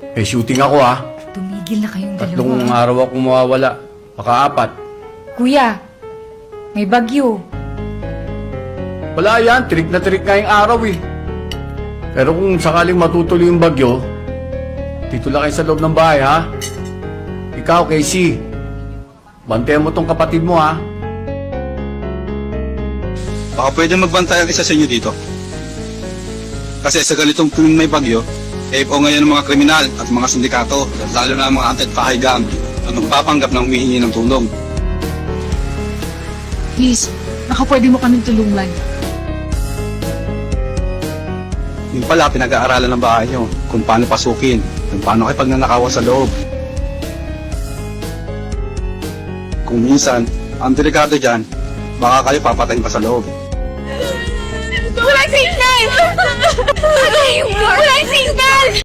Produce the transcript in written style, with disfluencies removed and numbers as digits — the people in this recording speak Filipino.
May shooting ako ha. Tumigil na kayong Tatlong dalawa. araw akong mawawala. Baka 4. Kuya, may bagyo. Wala yan, tirik na tirik nga yung araw eh. Pero kung sakaling matutuloy yung bagyo, dito lang kayo sa loob ng bahay ha. Ikaw, Casey, bantayan mo tong kapatid mo ha. Baka pwede magbantay ang isa sa inyo dito. Kasi sa ganitong tuwing may bagyo, AFO ngayon ng mga kriminal at mga sindikato, lalo na ang mga antit-pahigang at magpapanggap na humihingi ng tulong. Please, baka pwede mo kaming tulungan. Yung pala, pinag-aaralan ng bahay nyo kung paano pasukin, kung paano kayo pagnanakawan sa loob. Kung minsan, ang delikado dyan, baka kayo papatayin pa sa loob. Walang signal! Walang signal!